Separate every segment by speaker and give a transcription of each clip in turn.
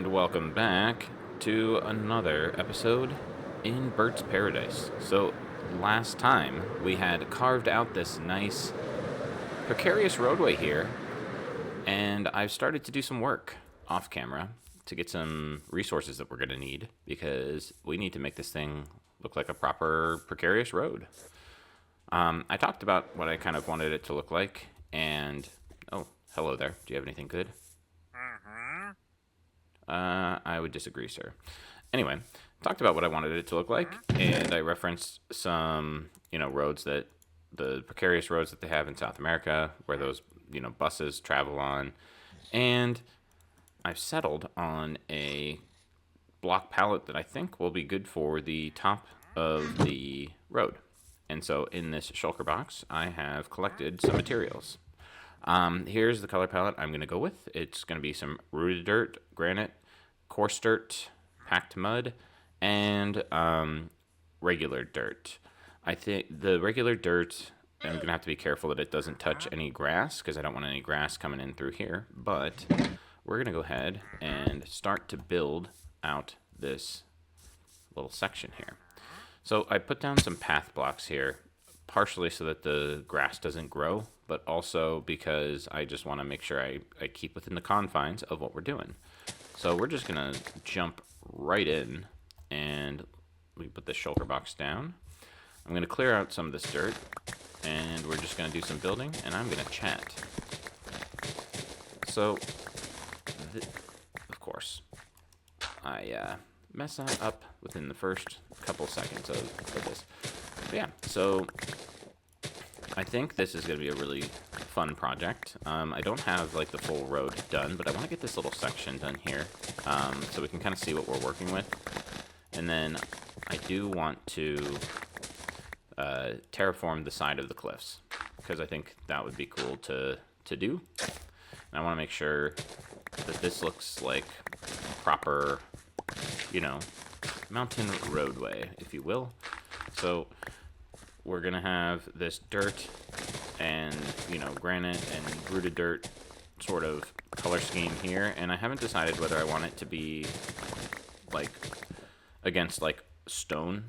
Speaker 1: And welcome back to another episode in Bert's Paradise. So, last time we had carved out this nice precarious roadway here, and I've started to do some work off camera to get some resources that we're going to need because we need to make this thing look like a proper precarious road. I talked about what I kind of wanted it to look like, and oh, hello there. Do you have anything good? I would disagree, sir. Anyway, talked about what I wanted it to look like, and I referenced some, roads that the precarious roads that they have in South America, where those, buses travel on, and I've settled on a block palette that I think will be good for the top of the road. And so in this shulker box, I have collected some materials. Here's the color palette I'm going to go with. It's going to be some rooted dirt, granite, coarse dirt, packed mud, and regular dirt. I think the regular dirt, I'm going to have to be careful that it doesn't touch any grass because I don't want any grass coming in through here. But we're going to go ahead and start to build out this little section here. So I put down some path blocks here, partially so that the grass doesn't grow, but also because I just want to make sure I keep within the confines of what we're doing. So we're just going to jump right in, and we put the shulker box down. I'm going to clear out some of this dirt, and we're just going to do some building, and I'm going to chat. So, of course, I mess that up within the first couple seconds of this. But yeah, so I think this is going to be a really fun project. I don't have like the full road done, but I want to get this little section done here so we can kind of see what we're working with. And then I do want to terraform the side of the cliffs because I think that would be cool to do. And I want to make sure that this looks like a proper, mountain roadway, if you will. So we're going to have this dirt and, granite and rooted dirt sort of color scheme here. And I haven't decided whether I want it to be, against, stone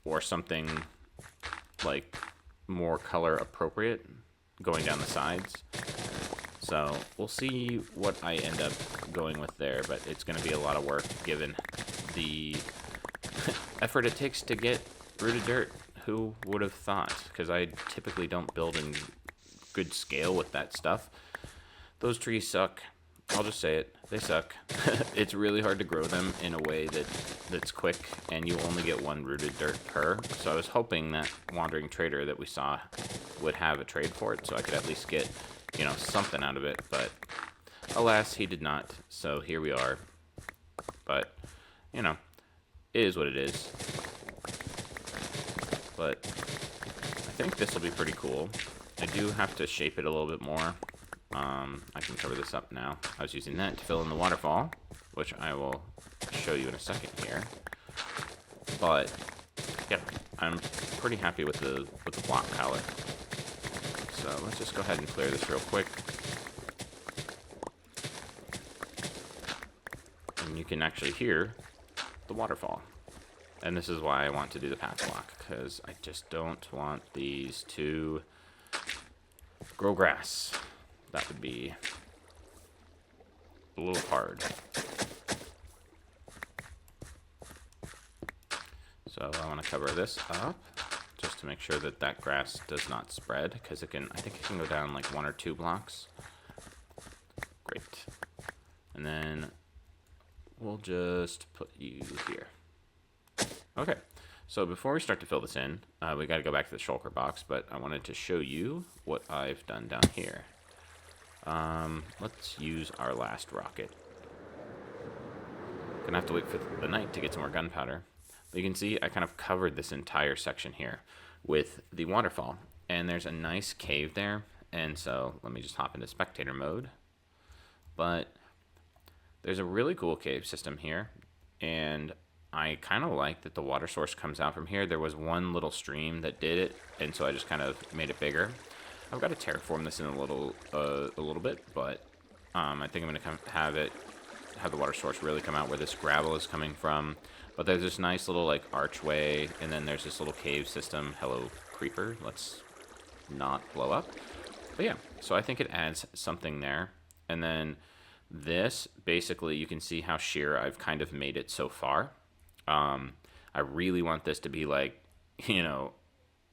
Speaker 1: or something, more color appropriate going down the sides. So we'll see what I end up going with there. But it's going to be a lot of work given the effort it takes to get rooted dirt. Who would have thought? Because I typically don't build in good scale with that stuff. Those trees suck. I'll just say it. They suck. It's really hard to grow them in a way that's quick, and you only get one rooted dirt per. So I was hoping that wandering trader that we saw would have a trade for it, so I could at least get, something out of it. But alas, he did not. So here we are. But, it is what it is. But I think this will be pretty cool. I do have to shape it a little bit more. I can cover this up now. I was using that to fill in the waterfall, which I will show you in a second here. But yeah, I'm pretty happy with the block palette. So let's just go ahead and clear this real quick. And you can actually hear the waterfall. And this is why I want to do the path block, because I just don't want these to grow grass. That would be a little hard. So I want to cover this up just to make sure that that grass does not spread, because I think it can go down like 1 or 2 blocks. Great. And then we'll just put you here. Okay, so before we start to fill this in, we got to go back to the shulker box, but I wanted to show you what I've done down here. Let's use our last rocket. Gonna have to wait for the night to get some more gunpowder. But you can see I kind of covered this entire section here with the waterfall, and there's a nice cave there, and so let me just hop into spectator mode. But there's a really cool cave system here, and I kind of like that the water source comes out from here. There was one little stream that did it, and so I just kind of made it bigger. I've got to terraform this in a little bit, but I think I'm going to have it have the water source really come out where this gravel is coming from. But there's this nice little like archway, and then there's this little cave system. Hello, creeper. Let's not blow up. But yeah, so I think it adds something there. And then this, basically, you can see how sheer I've kind of made it so far. I really want this to be like, you know,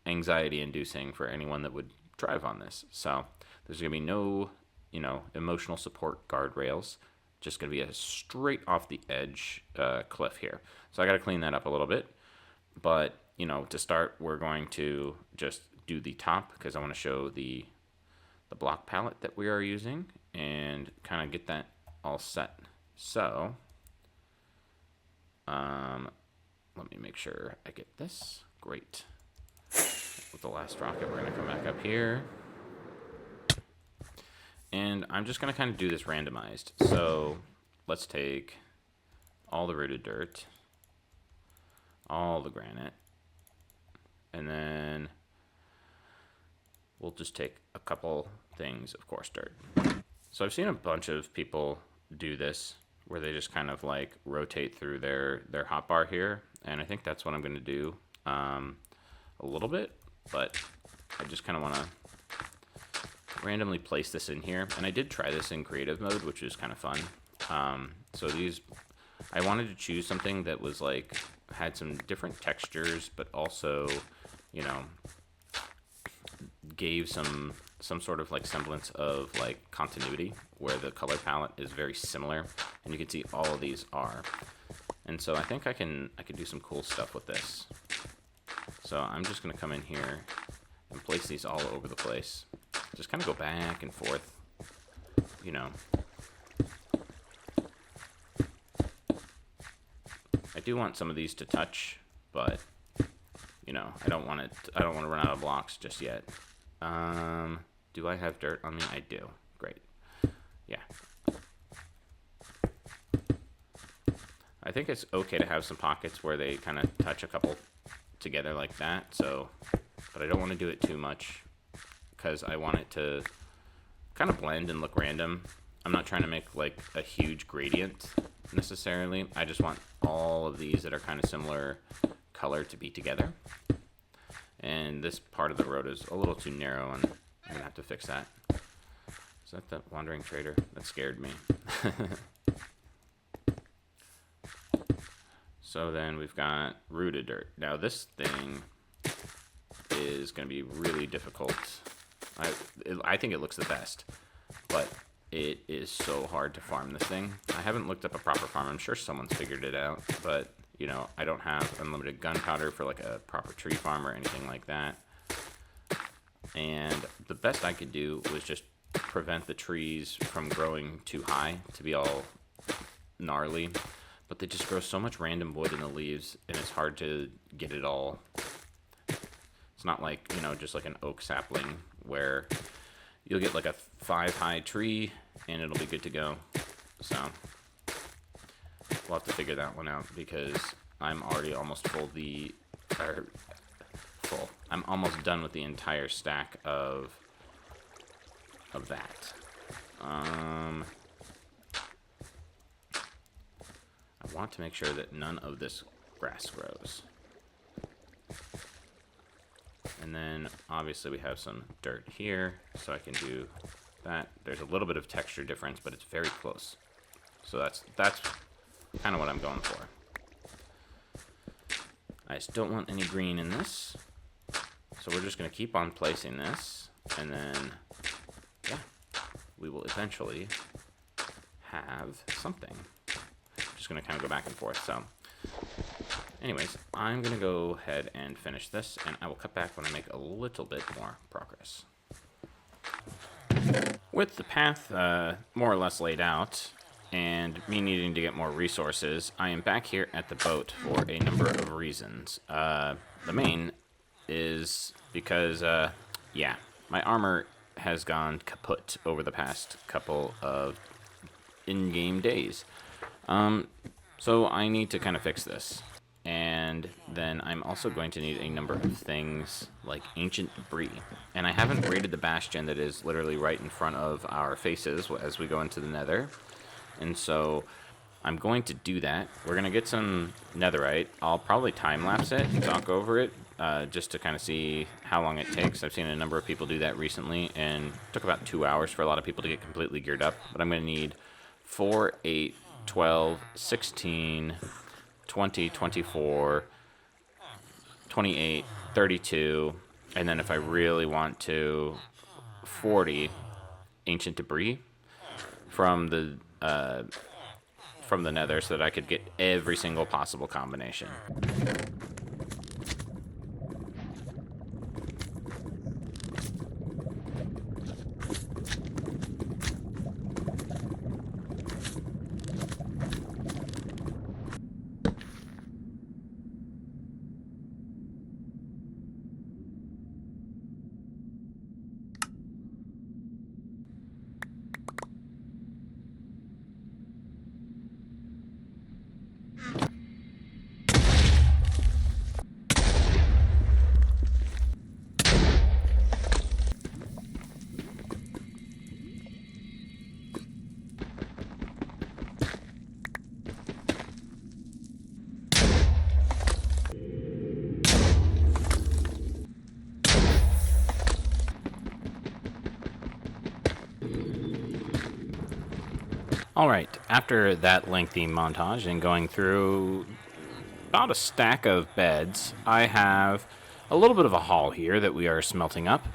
Speaker 1: anxiety-inducing for anyone that would drive on this. So there's going to be no, you know, emotional support guardrails. Just going to be a straight off the edge cliff here. So I got to clean that up a little bit. But, you know, to start, we're going to just do the top because I want to show the block palette that we are using and kind of get that all set. So, let me make sure I get this. Great. With the last rocket, we're going to come back up here. And I'm just going to kind of do this randomized. So let's take all the rooted dirt, all the granite, and then we'll just take a couple things, of course, dirt. So I've seen a bunch of people do this where they just kind of like rotate through their hotbar here. And I think that's what I'm going to do a little bit, but I just kind of want to randomly place this in here. And I did try this in creative mode, which was kind of fun. So these, I wanted to choose something that was like, had some different textures, but also, you know, gave some sort of like semblance of like continuity where the color palette is very similar, and you can see all of these are. And so I think I can do some cool stuff with this. So I'm just going to come in here and place these all over the place. Just kind of go back and forth, you know. I do want some of these to touch, but you know, I don't want to run out of blocks just yet. Do I have dirt on me? I do. Great. Yeah. I think it's okay to have some pockets where they kind of touch a couple together like that. So, but I don't want to do it too much because I want it to kind of blend and look random. I'm not trying to make like a huge gradient necessarily. I just want all of these that are kind of similar color to be together. And this part of the road is a little too narrow, and I'm going to have to fix that. Is that the wandering trader? That scared me. So then we've got rooted dirt. Now this thing is going to be really difficult. I think it looks the best, but it is so hard to farm this thing. I haven't looked up a proper farm. I'm sure someone's figured it out, but you know, I don't have unlimited gunpowder for like a proper tree farm or anything like that. And the best I could do was just prevent the trees from growing too high to be all gnarly. But they just grow so much random wood in the leaves, and it's hard to get it all. It's not like, you know, just like an oak sapling where you'll get like a 5-high tree and it'll be good to go. So we'll have to figure that one out because I'm already almost I'm almost done with the entire stack of that. I want to make sure that none of this grass grows. And then obviously we have some dirt here, so I can do that. There's a little bit of texture difference, but it's very close. So that's kind of what I'm going for. I just don't want any green in this. So we're just going to keep on placing this, and then, yeah, we will eventually have something. Just going to kind of go back and forth. So anyways, I'm going to go ahead and finish this, and I will cut back when I make a little bit more progress. With the path more or less laid out, and me needing to get more resources, I am back here at the boat for a number of reasons. The main is because, yeah, my armor has gone kaput over the past couple of in-game days. So I need to kind of fix this. And then I'm also going to need a number of things like ancient debris. And I haven't raided the bastion that is literally right in front of our faces as we go into the nether. And so I'm going to do that. We're going to get some netherite. I'll probably time-lapse it and talk over it just to kind of see how long it takes. I've seen a number of people do that recently, and it took about 2 hours for a lot of people to get completely geared up. But I'm going to need 4, 8, 12, 16, 20, 24, 28, 32, and then if I really want to, 40 ancient debris from the nether so that I could get every single possible combination. Alright, after that lengthy montage and going through about a stack of beds, I have a little bit of a haul here that we are smelting up,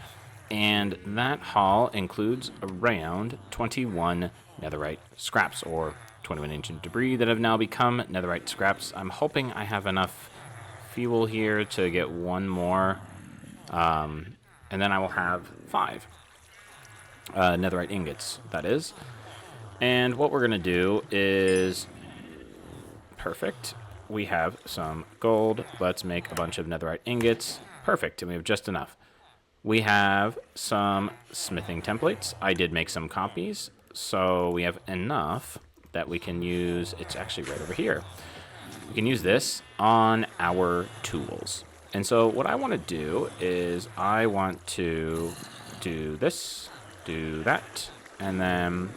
Speaker 1: and that haul includes around 21 netherite scraps, or 21 ancient debris that have now become netherite scraps. I'm hoping I have enough fuel here to get one more, and then I will have 5 netherite ingots, that is. And what we're going to do is, perfect, we have some gold. Let's make a bunch of netherite ingots. Perfect, and we have just enough. We have some smithing templates. I did make some copies, so we have enough that we can use. It's actually right over here. We can use this on our tools. And so what I want to do is I want to do this, do that, and then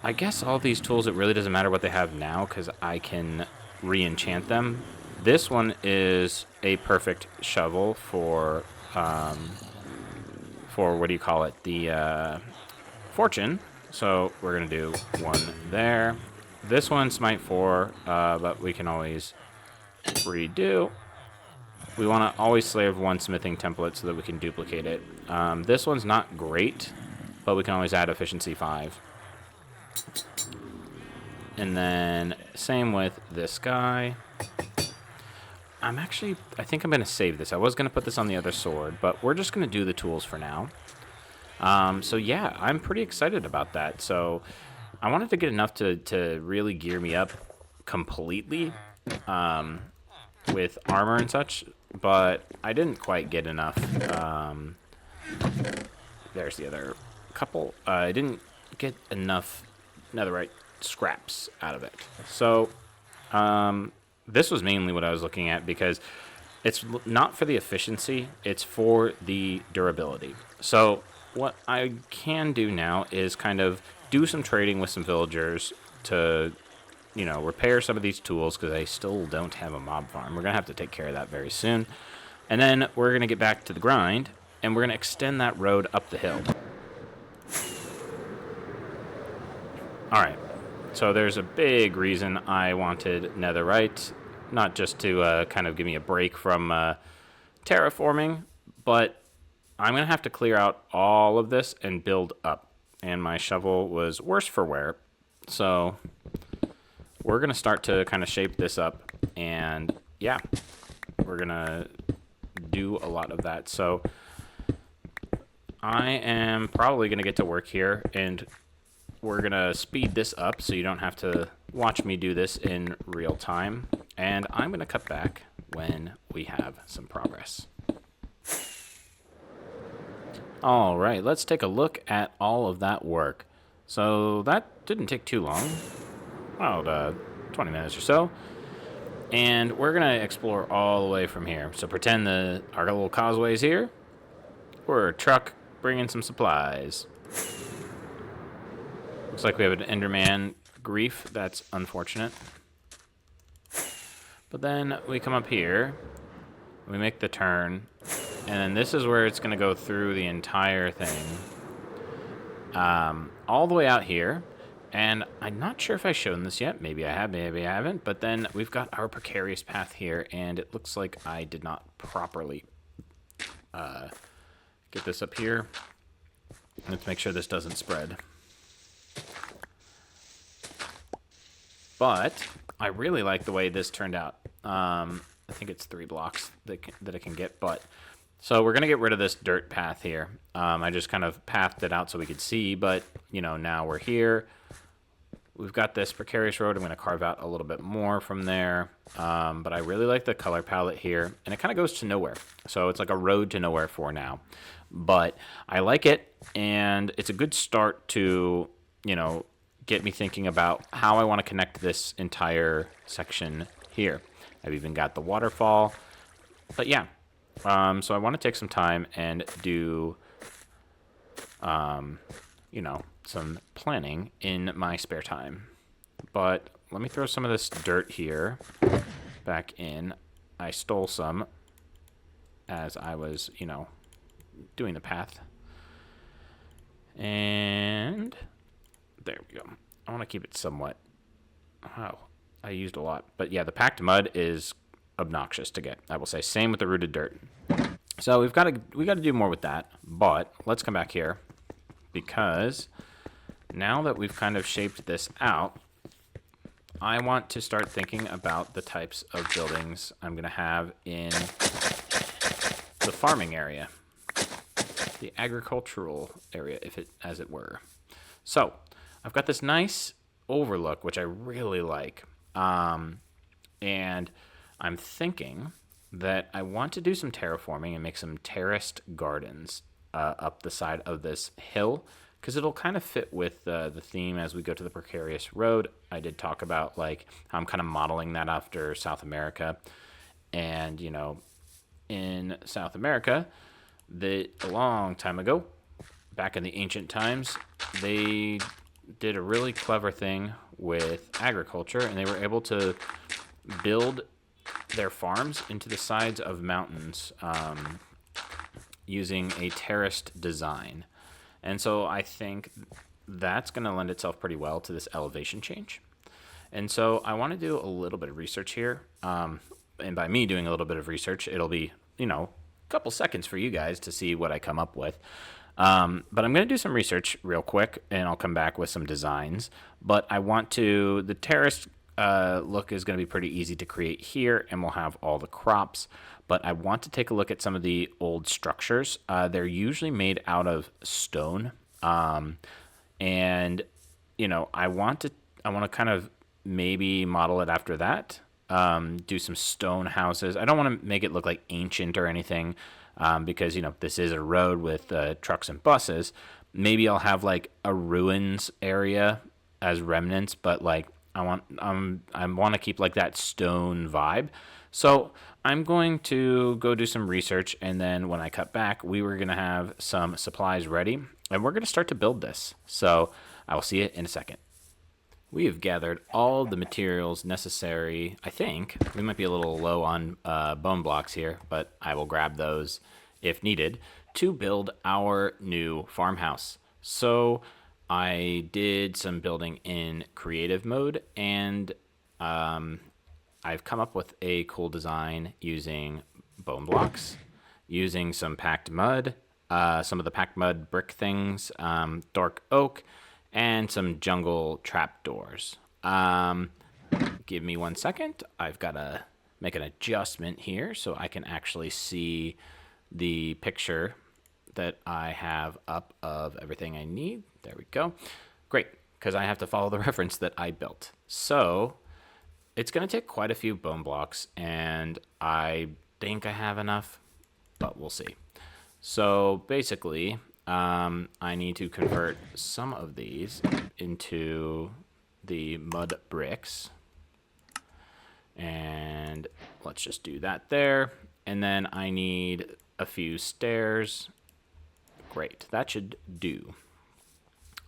Speaker 1: I guess all these tools, it really doesn't matter what they have now because I can re-enchant them. This one is a perfect shovel for what do you call it? The fortune. So we're going to do one there. This one's smite 4, but we can always redo. We want to always slave one smithing template so that we can duplicate it. This one's not great, but we can always add efficiency 5. And then same with this guy. I think I'm going to save this. I was going to put this on the other sword, but we're just going to do the tools for now. So yeah, I'm pretty excited about that. So I wanted to get enough to really gear me up completely with armor and such, but I didn't quite get enough. There's the other couple. I didn't get enough netherite scraps out of it. So this was mainly what I was looking at because it's not for the efficiency, it's for the durability. So what I can do now is kind of do some trading with some villagers to, you know, repair some of these tools because I still don't have a mob farm. We're going to have to take care of that very soon. And then we're going to get back to the grind and we're going to extend that road up the hill. Alright, so there's a big reason I wanted netherite, not just to kind of give me a break from terraforming, but I'm going to have to clear out all of this and build up. And my shovel was worse for wear, so we're going to start to kind of shape this up, and yeah, we're going to do a lot of that. So I am probably going to get to work here, and we're going to speed this up so you don't have to watch me do this in real time. And I'm going to cut back when we have some progress. All right, let's take a look at all of that work. So that didn't take too long, about 20 minutes or so. And we're going to explore all the way from here. So pretend our little causeway's here. We're a truck bringing some supplies. Looks like we have an Enderman grief. That's unfortunate. But then we come up here, we make the turn, and then this is where it's going to go through the entire thing. All the way out here. And I'm not sure if I've shown this yet. Maybe I have, maybe I haven't. But then we've got our precarious path here, and it looks like I did not properly get this up here. Let's make sure this doesn't spread. But I really like the way this turned out. I think it's 3 blocks that I can get. But so we're going to get rid of this dirt path here. I just kind of pathed it out so we could see. But, you know, now we're here. We've got this precarious road. I'm going to carve out a little bit more from there. But I really like the color palette here. And it kind of goes to nowhere. So it's like a road to nowhere for now. But I like it. And it's a good start to, you know, get me thinking about how I want to connect this entire section here. I've even got the waterfall. But yeah. So I want to take some time and do, you know, some planning in my spare time. But let me throw some of this dirt here back in. I stole some as I was, you know, doing the path. And there we go. I want to keep it somewhat. Wow, I used a lot. But yeah, the packed mud is obnoxious to get, I will say. Same with the rooted dirt. So we got to do more with that. But let's come back here, because now that we've kind of shaped this out, I want to start thinking about the types of buildings I'm going to have in the farming area, the agricultural area, as it were. So I've got this nice overlook, which I really like, and I'm thinking that I want to do some terraforming and make some terraced gardens up the side of this hill, because it'll kind of fit with the theme as we go to the precarious road. I did talk about like how I'm kind of modeling that after South America. And, you know, in South America, a long time ago, back in the ancient times, they did a really clever thing with agriculture, and they were able to build their farms into the sides of mountains using a terraced design. And so I think that's going to lend itself pretty well to this elevation change. And so I want to do a little bit of research here. And by me doing a little bit of research, it'll be, you know, a couple seconds for you guys to see what I come up with. But I'm going to do some research real quick, and I'll come back with some designs. But I want to, the terrace look is going to be pretty easy to create here, and we'll have all the crops. But I want to take a look at some of the old structures. They're usually made out of stone. And, you know, I want to kind of maybe model it after that. Do some stone houses. I don't want to make it look like ancient or anything, because, you know, this is a road with trucks and buses. Maybe I'll have like a ruins area as remnants, but like I want to keep like that stone vibe. So I'm going to go do some research, and then when I cut back, we were going to have some supplies ready, and we're going to start to build this. So I will see you in a second. We have gathered all the materials necessary. I think we might be a little low on bone blocks here, but I will grab those if needed to build our new farmhouse. So I did some building in creative mode, and I've come up with a cool design using bone blocks, using some packed mud, some of the packed mud brick things, dark oak, and some jungle trapdoors. Give me 1 second. I've got to make an adjustment here so I can actually see the picture that I have up of everything I need. There we go. Great, because I have to follow the reference that I built. So it's going to take quite a few bone blocks, and I think I have enough, but we'll see. So basically, I need to convert some of these into the mud bricks. And let's just do that there. And then I need a few stairs. Great, that should do.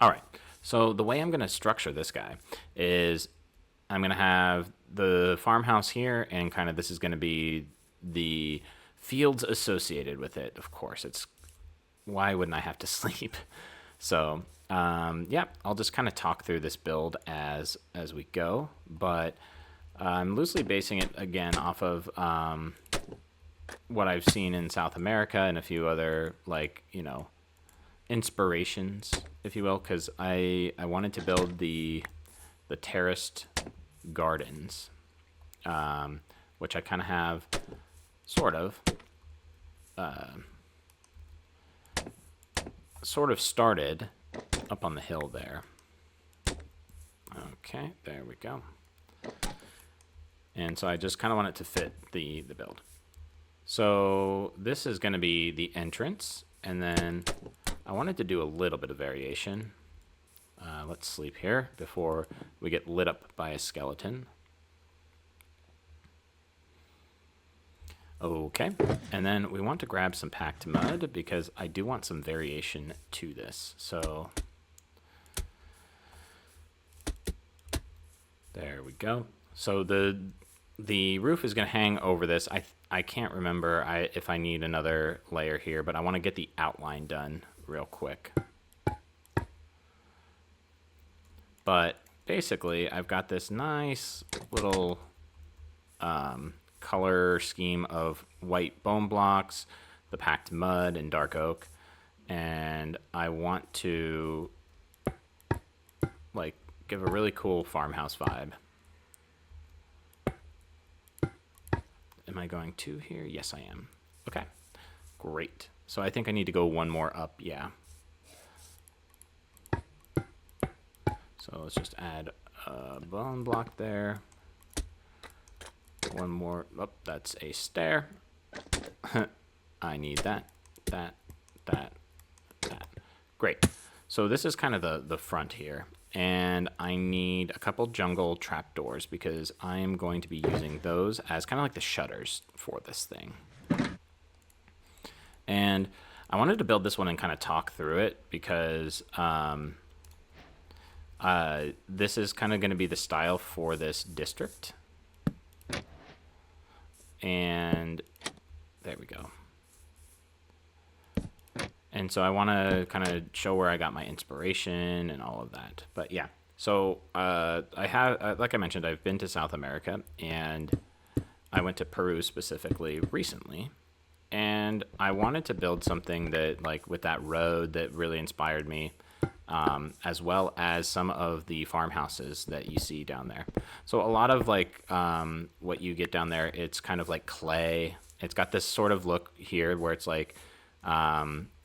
Speaker 1: All right, So the way I'm going to structure this guy is I'm going to have the farmhouse here, and kind of this is going to be the fields associated with it. Of course, it's why wouldn't I have to sleep? So yeah, I'll just kind of talk through this build as we go, but I'm loosely basing it again off of what I've seen in South America and a few other, like, you know, inspirations, if you will, because I wanted to build the terraced gardens, which I kind of have sort of started up on the hill there. Okay, there we go. And so I just kind of want it to fit the build. So this is going to be the entrance, and then I wanted to do a little bit of variation. Let's sleep here before we get lit up by a skeleton. Okay, and then we want to grab some packed mud because I do want some variation to this. So there we go. So the roof is going to hang over this. I can't remember if I need another layer here, but I want to get the outline done real quick. But basically, I've got this nice little color scheme of white bone blocks, the packed mud, and dark oak. And I want to, like, give a really cool farmhouse vibe. Am I going 2 here? Yes, I am. Okay, great. So I think I need to go one more up, yeah. So let's just add a bone block there. One more. Oh, that's a stair. I need that. Great. So this is kind of the front here. And I need a couple jungle trapdoors because I'm going to be using those as kind of like the shutters for this thing. And I wanted to build this one and kind of talk through it because this is kind of going to be the style for this district. And there we go. And so I want to kind of show where I got my inspiration and all of that. But yeah, so I have, like I mentioned, I've been to South America, and I went to Peru specifically recently. And I wanted to build something that, like, with that road that really inspired me, as well as some of the farmhouses that you see down there. So a lot of, like, what you get down there, it's kind of like clay. It's got this sort of look here where it's like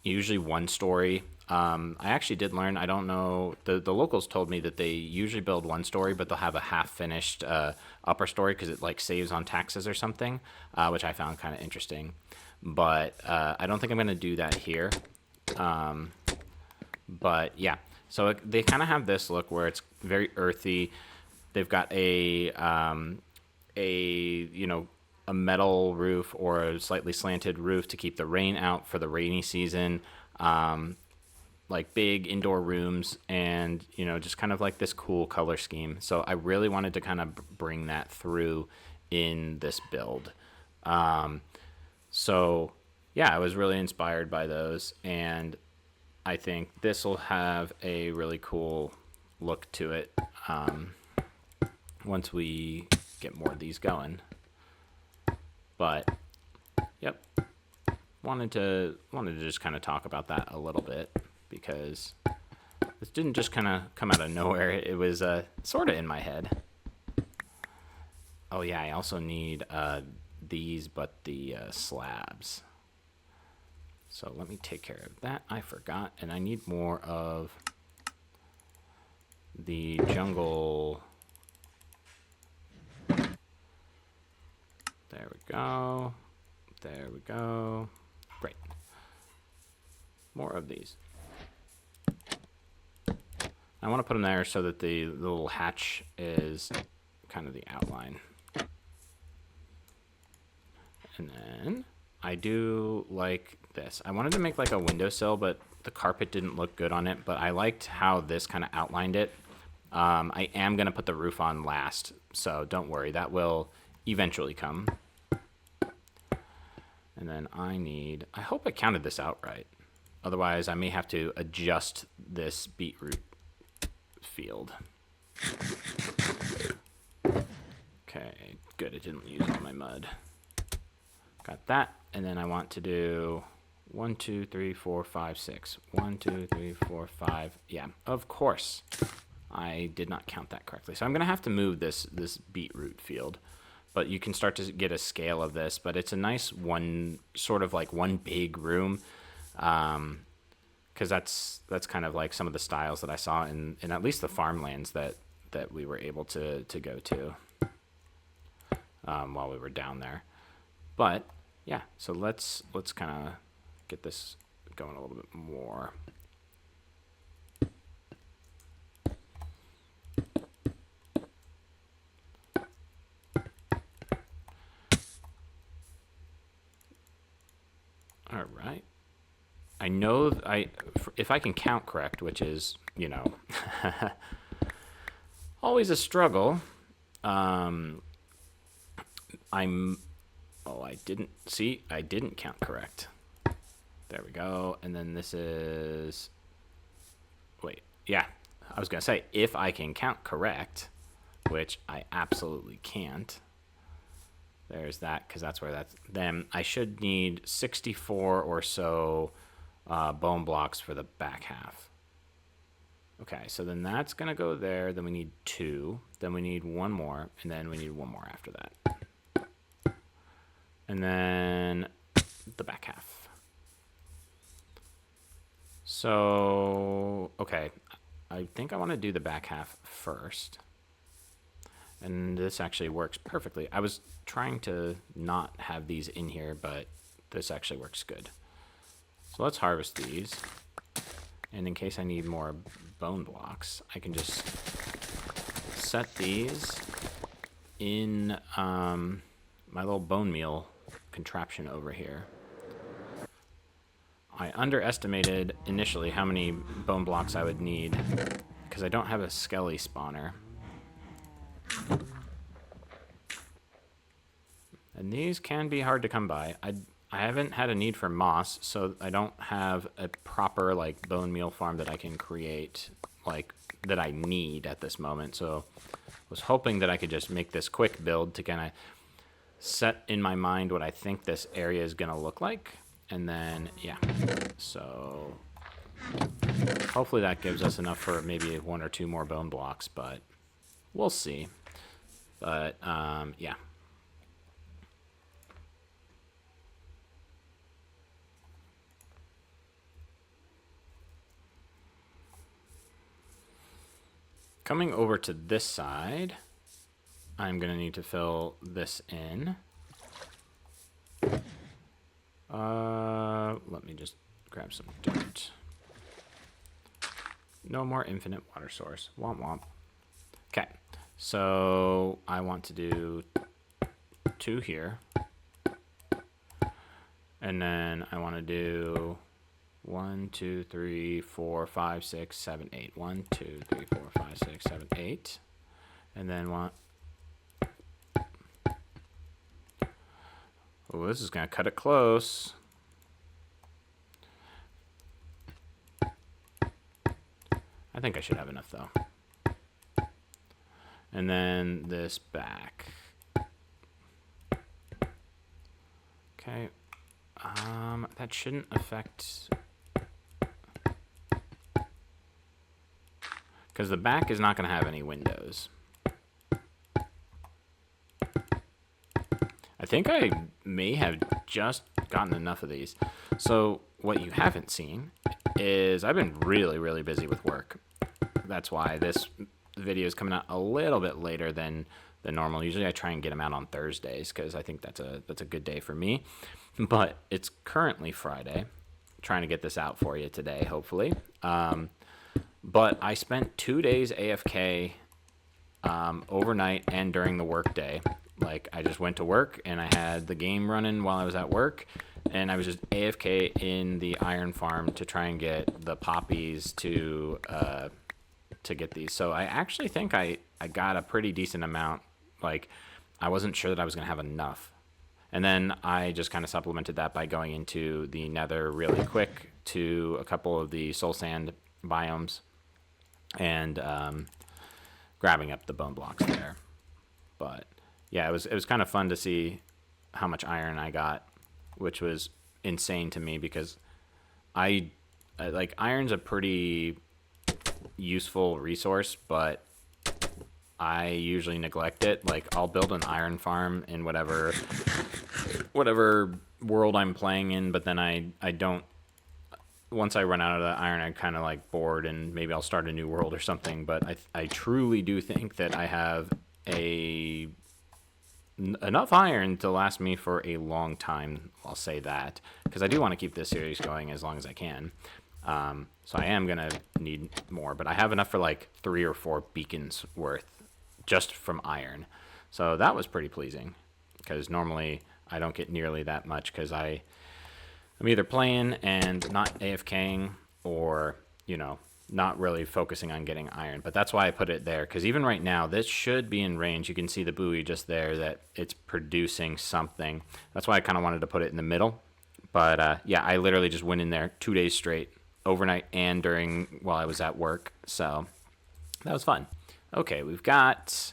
Speaker 1: usually one story. I actually did learn, I don't know, the locals told me that they usually build one story, but they'll have a half finished upper story because it, like, saves on taxes or something, which I found kind of interesting. But I don't think I'm going to do that here. But yeah, so they kind of have this look where it's very earthy. They've got a you know, a metal roof or a slightly slanted roof to keep the rain out for the rainy season. Like big indoor rooms, and, you know, just kind of like this cool color scheme. So I really wanted to kind of bring that through in this build. So yeah, I was really inspired by those, and I think this will have a really cool look to it once we get more of these going. But yep, wanted to just kind of talk about that a little bit because this didn't just kind of come out of nowhere. It was sort of in my head. Oh yeah, I also need these, but the slabs. So let me take care of that. I forgot, and I need more of the jungle. There we go. There we go. Great. More of these. I want to put them there so that the little hatch is kind of the outline. And then I do like this. I wanted to make like a windowsill, but the carpet didn't look good on it, but I liked how this kind of outlined it. I am going to put the roof on last, so don't worry. That will eventually come. And then I hope I counted this out right. Otherwise, I may have to adjust this beetroot field. Okay, good. It didn't use all my mud. Got that. And then I want to do 1, 2, 3, 4, 5, 6. 1, 2, 3, 4, 5. Yeah, of course. I did not count that correctly. So I'm going to have to move this beetroot field. But you can start to get a scale of this. But it's a nice one, sort of like one big room. Because that's kind of like some of the styles that I saw in at least the farmlands that we were able to go to while we were down there. But yeah, so let's kind of get this going a little bit more. All right. I know if I can count correct, which is, always a struggle. I didn't count correct. There we go. And then this is, wait, yeah. I was going to say, if I can count correct, which I absolutely can't. There's that, because that's where that's, then I should need 64 or so bone blocks for the back half. Okay, so then that's going to go there. Then we need 2. Then we need 1 more. And then we need 1 more after that. And then the back half. So, okay. I think I want to do the back half first. And this actually works perfectly. I was trying to not have these in here, but this actually works good. So let's harvest these. And in case I need more bone blocks, I can just set these in my little bone meal contraption over here. I underestimated initially how many bone blocks I would need because I don't have a skelly spawner. And these can be hard to come by. I haven't had a need for moss, so I don't have a proper like bone meal farm that I can create, like that I need at this moment. So I was hoping that I could just make this quick build to kind of set in my mind what I think this area is going to look like. And then, yeah, so hopefully that gives us enough for maybe 1 or 2 more bone blocks, but we'll see. But, yeah. Coming over to this side, I'm going to need to fill this in. Let me just grab some dirt. No more infinite water source. Womp womp. Okay, so I want to do 2 here. And then I want to do 1, 2, 3, 4, 5, 6, 7, 8. 1, 2, 3, 4, 5, 6, 7, 8. And then want. Oh, this is going to cut it close. I think I should have enough, though. And then this back. Okay. That shouldn't affect... because the back is not going to have any windows. I think I may have just gotten enough of these. So what you haven't seen is I've been really, really busy with work. That's why this video is coming out a little bit later than normal. Usually I try and get them out on Thursdays because I think that's a good day for me. But it's currently Friday. Trying to get this out for you today, hopefully. But I spent 2 days AFK overnight and during the work day. Like, I just went to work and I had the game running while I was at work, and I was just AFK in the iron farm to try and get the poppies to get these. So I actually think I got a pretty decent amount. Like, I wasn't sure that I was going to have enough. And then I just kind of supplemented that by going into the nether really quick to a couple of the soul sand biomes and grabbing up the bone blocks there. But yeah, it was kind of fun to see how much iron I got, which was insane to me because I like iron's a pretty useful resource, but I usually neglect it. Like, I'll build an iron farm in whatever world I'm playing in, but then I don't. Once I run out of the iron, I'm kind of like bored, and maybe I'll start a new world or something. But I truly do think that I have enough iron to last me for a long time. I'll say that because I do want to keep this series going as long as I can. So I am gonna need more, but I have enough for like 3 or 4 beacons worth just from iron. So that was pretty pleasing because normally I don't get nearly that much because I'm either playing and not AFKing or, not really focusing on getting iron. But that's why I put it there, because even right now, this should be in range. You can see the buoy just there that it's producing something. That's why I kind of wanted to put it in the middle. But yeah, I literally just went in there 2 days straight, overnight and while I was at work. So that was fun. Okay, we've got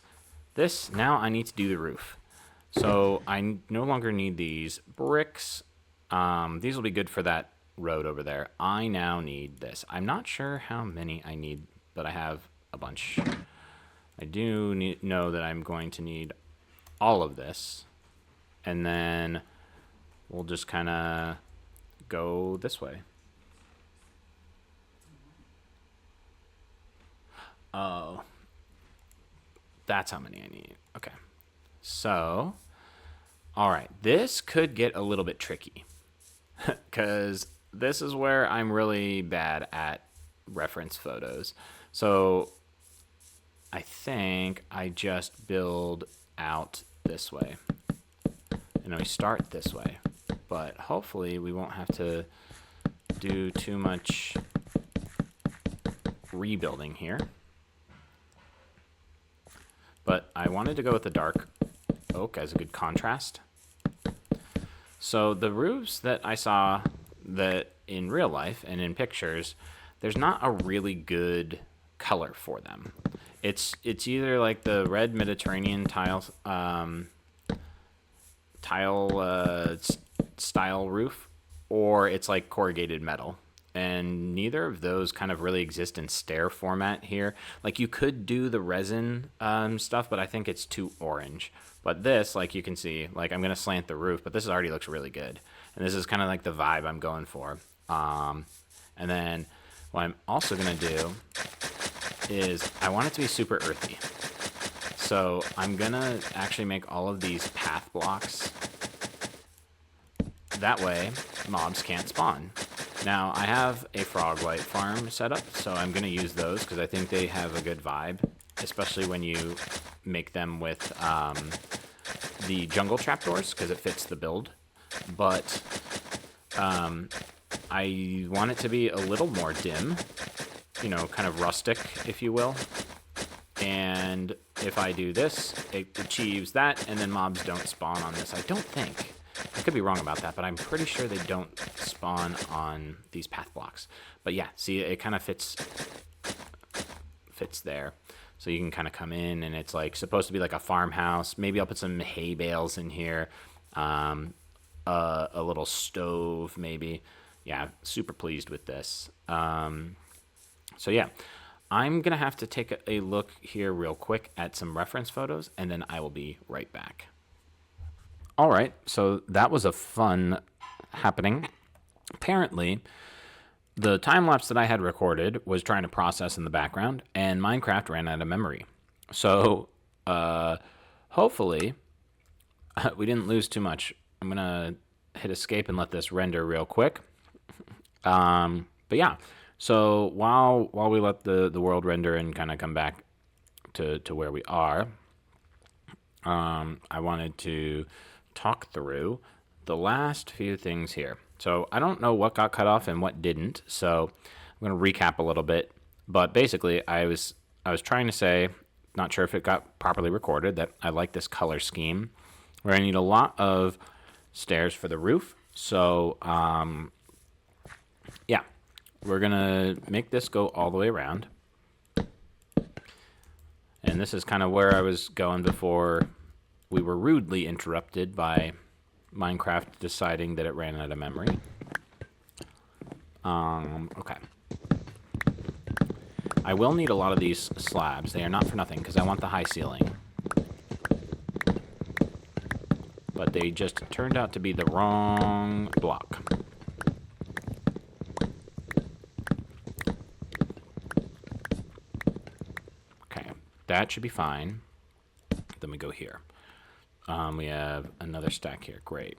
Speaker 1: this. Now I need to do the roof. So I no longer need these bricks. These will be good for that road over there. I now need this. I'm not sure how many I need, but I have a bunch. I do know that I'm going to need all of this. And then we'll just kind of go this way. Oh, that's how many I need. Okay. So, all right. This could get a little bit tricky because this is where I'm really bad at reference photos. So I think I just build out this way. And we start this way. But hopefully we won't have to do too much rebuilding here. But I wanted to go with the dark oak as a good contrast. So the roofs that I saw that in real life and in pictures, there's not a really good color for them. It's either like the red Mediterranean style roof, or it's like corrugated metal. And neither of those kind of really exist in stair format here. Like, you could do the resin stuff, but I think it's too orange. But this, like you can see, like I'm going to slant the roof, but this already looks really good. And this is kind of like the vibe I'm going for. And then what I'm also going to do is I want it to be super earthy. So I'm going to actually make all of these path blocks. That way, mobs can't spawn. Now, I have a frog light farm set up, so I'm going to use those because I think they have a good vibe, especially when you make them with the jungle trapdoors because it fits the build. But I want it to be a little more dim, kind of rustic, if you will. And if I do this, it achieves that, and then mobs don't spawn on this, I don't think. I could be wrong about that, but I'm pretty sure they don't spawn on these path blocks. But yeah, see, it kind of fits there. So you can kind of come in, and it's like supposed to be like a farmhouse. Maybe I'll put some hay bales in here, a little stove maybe. Yeah, super pleased with this. So yeah, I'm going to have to take a look here real quick at some reference photos, and then I will be right back. All right, so that was a fun happening. Apparently, the time-lapse that I had recorded was trying to process in the background, and Minecraft ran out of memory. So, hopefully, we didn't lose too much. I'm going to hit escape and let this render real quick. But yeah, so while we let the world render and kind of come back to where we are, I wanted to talk through the last few things here. So I don't know what got cut off and what didn't. So I'm going to recap a little bit. But basically, I was trying to say, not sure if it got properly recorded, that I like this color scheme where I need a lot of stairs for the roof. So yeah, we're going to make this go all the way around. And this is kind of where I was going before we were rudely interrupted by Minecraft deciding that it ran out of memory. Okay. I will need a lot of these slabs. They are not for nothing because I want the high ceiling. But they just turned out to be the wrong block. Okay, that should be fine. Then we go here. We have another stack here. Great.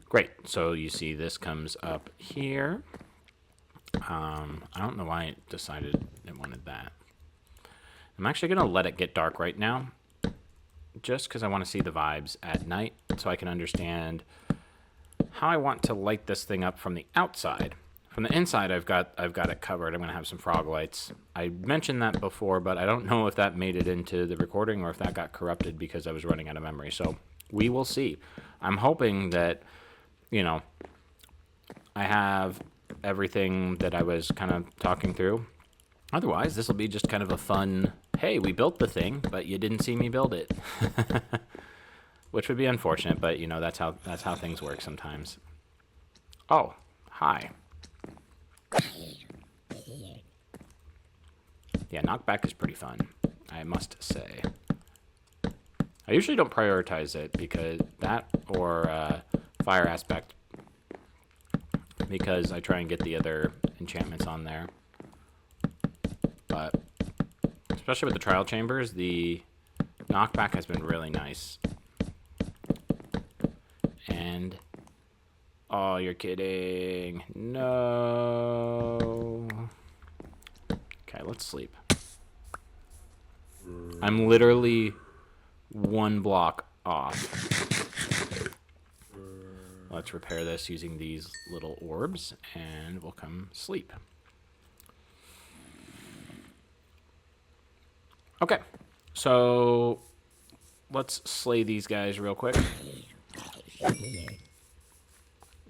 Speaker 1: Great. So you see this comes up here. I don't know why it decided it wanted that. I'm actually going to let it get dark right now, just because I want to see the vibes at night so I can understand how I want to light this thing up from the outside. From the inside, I've got it covered. I'm going to have some frog lights. I mentioned that before, but I don't know if that made it into the recording or if that got corrupted because I was running out of memory. So we will see. I'm hoping that, you know, I have everything that I was kind of talking through. Otherwise, this will be just kind of a fun, hey, we built the thing, but you didn't see me build it. Which would be unfortunate, but, you know, that's how things work sometimes. Oh, hi. Yeah, knockback is pretty fun, I must say. I usually don't prioritize it because that or fire aspect, because I try and get the other enchantments on there. But especially with the trial chambers, the knockback has been really nice. And oh, you're kidding. No. Okay, let's sleep. I'm literally one block off. Let's repair this using these little orbs, and we'll come sleep. Okay, so let's slay these guys real quick.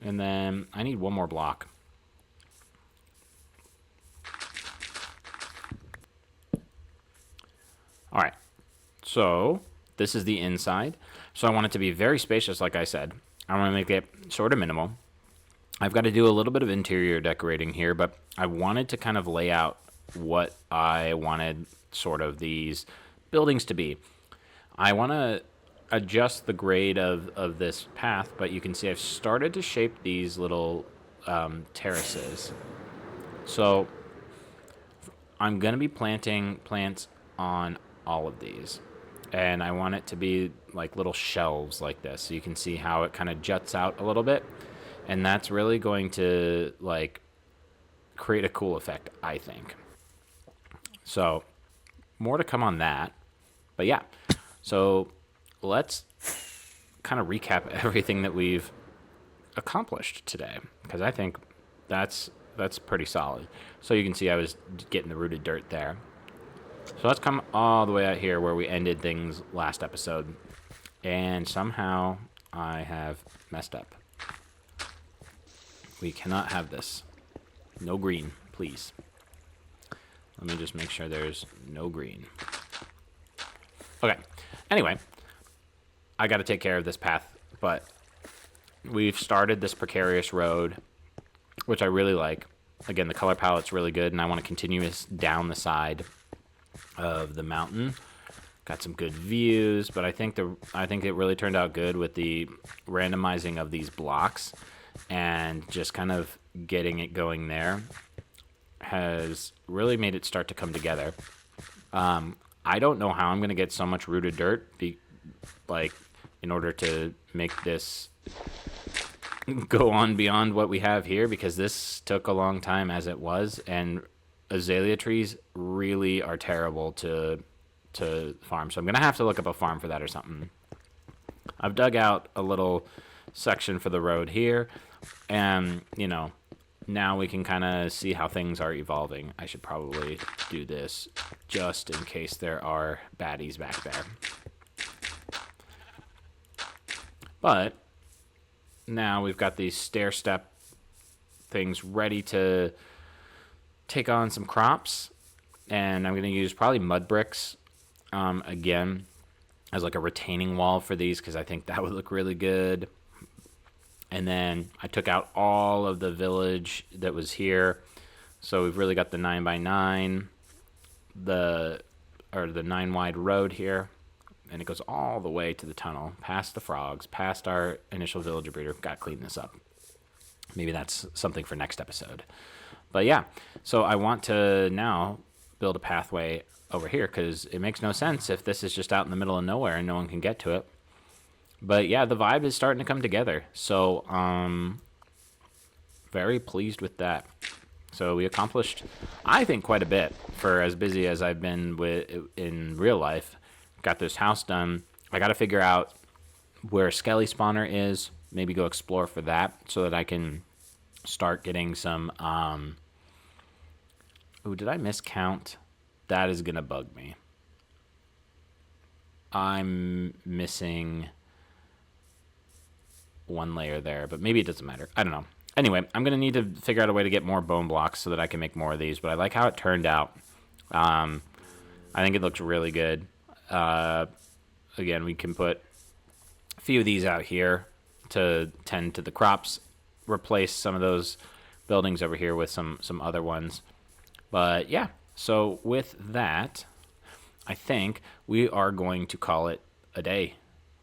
Speaker 1: And then I need one more block. All right, so this is the inside. So I want it to be very spacious, like I said. I want to make it sort of minimal. I've got to do a little bit of interior decorating here, but I wanted to kind of lay out what I wanted sort of these buildings to be. I want to adjust the grade of this path, but you can see I've started to shape these little terraces. So I'm going to be planting plants on all of these. And I want it to be like little shelves like this. So you can see how it kind of juts out a little bit. And that's really going to like create a cool effect, I think. So more to come on that. But yeah, so let's kind of recap everything that we've accomplished today, because I think that's pretty solid. So you can see I was getting the rooted dirt there. So let's come all the way out here where we ended things last episode. And somehow I have messed up. We cannot have this. No green, please. Let me just make sure there's no green. Okay. Anyway, I got to take care of this path, but we've started this precarious road, which I really like. Again, the color palette's really good, and I want to continue this down the side of the mountain. Got some good views, but I think it really turned out good with the randomizing of these blocks and just kind of getting it going there has really made it start to come together. I don't know how I'm going to get so much rooted dirt in order to make this go on beyond what we have here because this took a long time as it was, and azalea trees really are terrible to farm. So I'm gonna have to look up a farm for that or something. I've dug out a little section for the road here, and now we can kind of see how things are evolving. I should probably do this just in case there are baddies back there. But now we've got these stair step things ready to take on some crops, and I'm going to use probably mud bricks again as like a retaining wall for these because I think that would look really good. And then I took out all of the village that was here, so we've really got the 9x9, the 9 wide road here, and it goes all the way to the tunnel, past the frogs, past our initial villager breeder. Got to clean this up. Maybe that's something for next episode. But yeah, so I want to now build a pathway over here because it makes no sense if this is just out in the middle of nowhere and no one can get to it. But yeah, the vibe is starting to come together. So very pleased with that. So we accomplished, I think, quite a bit for as busy as I've been in real life. Got this house done. I got to figure out where Skelly spawner is. Maybe go explore for that so that I can start getting some. Ooh, did I miscount? That is gonna bug me. I'm missing one layer there, but maybe it doesn't matter. I don't know. Anyway, I'm gonna need to figure out a way to get more bone blocks so that I can make more of these. But I like how it turned out. I think it looks really good. Again, we can put a few of these out here to tend to the crops, replace some of those buildings over here with some other ones. But yeah, so with that, I think we are going to call it a day,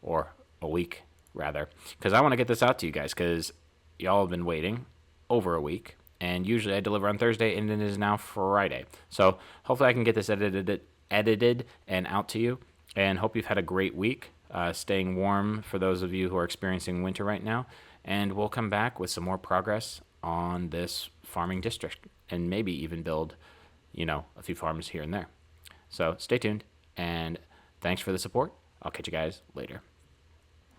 Speaker 1: or a week rather, because I want to get this out to you guys because y'all have been waiting over a week, and usually I deliver on Thursday, and it is now Friday. So hopefully I can get this edited and out to you, and hope you've had a great week, staying warm for those of you who are experiencing winter right now, and we'll come back with some more progress on this farming district, and maybe even build, a few farms here and there. So stay tuned, and thanks for the support. I'll catch you guys later.